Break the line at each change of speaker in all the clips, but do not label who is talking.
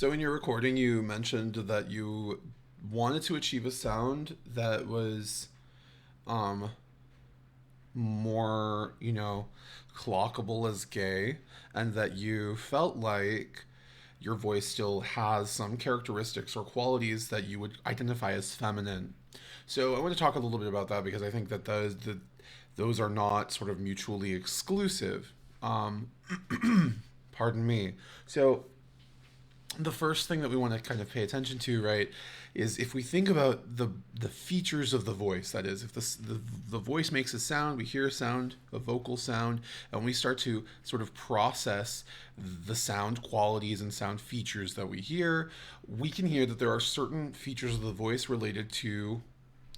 So in your recording, you mentioned that you wanted to achieve a sound that was um, more, clockable as gay, and that you felt like your voice still has some characteristics or qualities that you would identify as feminine. So I want to talk a little bit about that because I think that those are not sort of mutually exclusive. Um, Pardon me. So the first thing that we want to kind of pay attention to, right, is if we think about the features of the voice. That is, if the voice makes a sound, we hear a sound, a vocal sound, and we start to sort of process the sound qualities and sound features that we hear, we can hear that there are certain features of the voice related to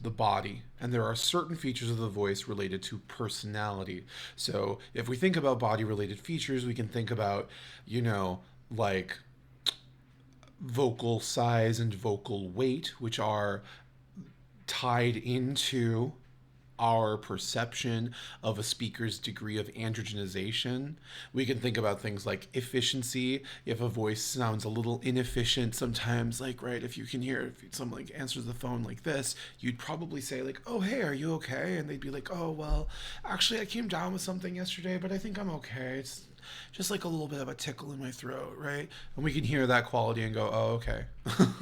the body, and there are certain features of the voice related to personality. So if we think about body related features, we can think about, like vocal size and vocal weight, which are tied into our perception of a speaker's degree of androgenization. We can think about things like efficiency. If a voice sounds a little inefficient sometimes, like, right, if you can hear, if someone like answers the phone like this, you'd probably say like, oh, hey, are you okay? And they'd be like, oh, well, actually I came down with something yesterday, but I think I'm okay. It's just like a little bit of a tickle in my throat, right? And we can hear that quality and go, oh, okay.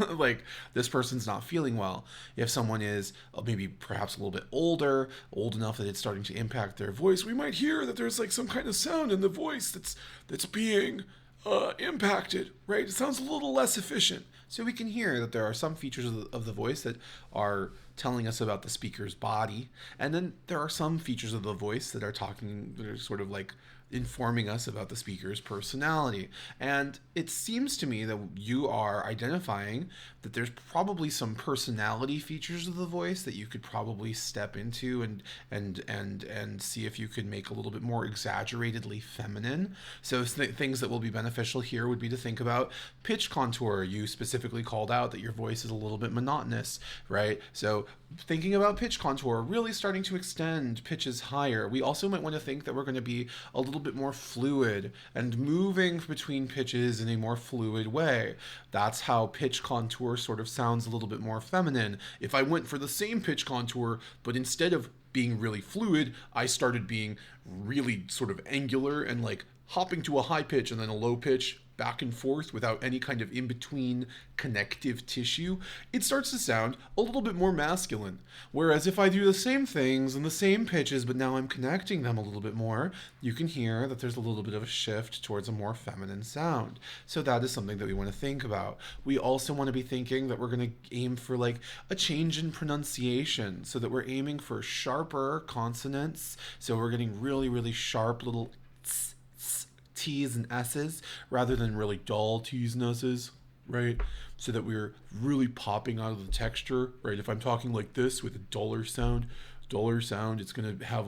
Like, this person's not feeling well. If someone is maybe perhaps a little bit older, old enough that it's starting to impact their voice, we might hear that there's like some kind of sound in the voice that's being impacted, right? It sounds a little less efficient. So we can hear that there are some features of the voice that are telling us about the speaker's body, and then there are some features of the voice that are sort of like informing us about the speaker's personality. And it seems to me that you are identifying that there's probably some personality features of the voice that you could probably step into and see if you could make a little bit more exaggeratedly feminine. So things that will be beneficial here would be to think about pitch contour. You specifically called out that your voice is a little bit monotonous, right? So thinking about pitch contour, really starting to extend pitches higher. We also might want to think that we're going to be a little bit more fluid and moving between pitches in a more fluid way. That's how pitch contour sort of sounds a little bit more feminine. If I went for the same pitch contour, but instead of being really fluid, I started being really sort of angular and like hopping to a high pitch and then a low pitch back and forth without any kind of in-between connective tissue, it starts to sound a little bit more masculine. Whereas if I do the same things and the same pitches, but now I'm connecting them a little bit more, you can hear that there's a little bit of a shift towards a more feminine sound. So that is something that we want to think about. We also want to be thinking that we're going to aim for like a change in pronunciation, so that we're aiming for sharper consonants. So we're getting really, really sharp little T's and S's rather than really dull T's and S's, right? So that we're really popping out of the texture, right? If I'm talking like this with a duller sound, it's going to have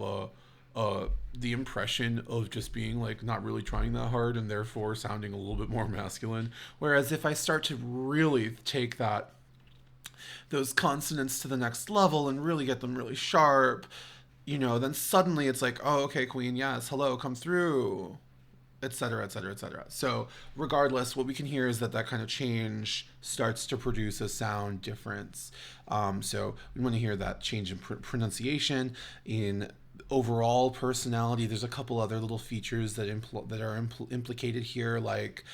the impression of just being like not really trying that hard and therefore sounding a little bit more masculine. Whereas if I start to really take those consonants to the next level and really get them really sharp, then suddenly it's like, oh, okay, queen, yes, hello, come through, etc., etc., etc. So regardless, what we can hear is that kind of change starts to produce a sound difference. So we want to hear that change in pronunciation, in overall personality. There's a couple other little features that are implicated here, like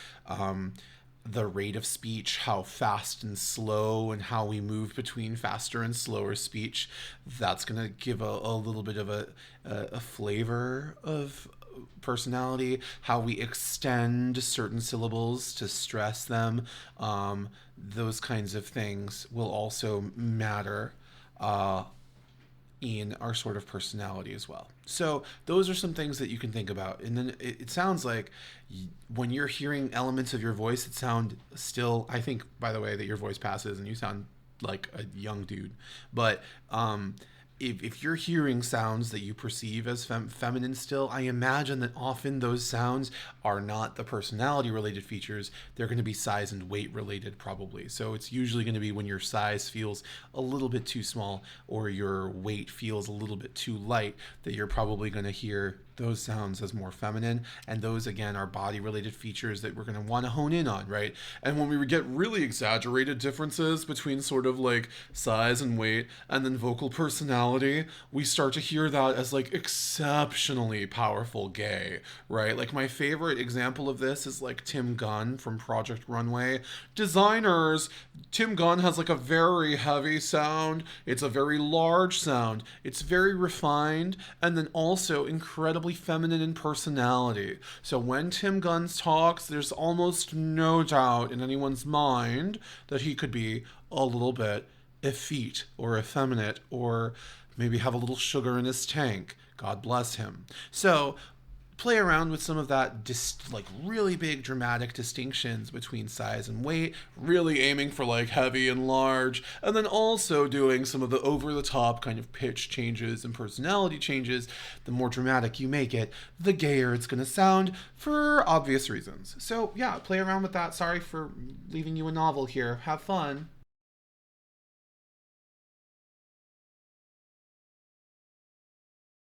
the rate of speech, how fast and slow, and how we move between faster and slower speech. That's going to give a little bit of a flavor of personality. How we extend certain syllables to stress them, those kinds of things will also matter in our sort of personality as well. So those are some things that you can think about. And then it sounds like when you're hearing elements of your voice that sound still, I think, by the way, that your voice passes and you sound like a young dude. But if you're hearing sounds that you perceive as feminine still, I imagine that often those sounds are not the personality related features. They're going to be size and weight related, probably. So it's usually going to be when your size feels a little bit too small or your weight feels a little bit too light that you're probably going to hear those sounds as more feminine. And those, again, are body related features that we're going to want to hone in on, right? And when we get really exaggerated differences between sort of like size and weight and then vocal personality, we start to hear that as like exceptionally powerful gay, right? Like my favorite example of this is like Tim Gunn from Project Runway. Designers, Tim Gunn has like a very heavy sound, it's a very large sound, it's very refined, and then also incredibly feminine in personality. So when Tim Gunn talks, there's almost no doubt in anyone's mind that he could be a little bit effete or effeminate or maybe have a little sugar in his tank. God bless him. So play around with some of that like really big dramatic distinctions between size and weight, really aiming for like heavy and large, and then also doing some of the over the top kind of pitch changes and personality changes. The more dramatic you make it, the gayer it's going to sound for obvious reasons. So yeah, play around with that. Sorry for leaving you a novel here. Have fun.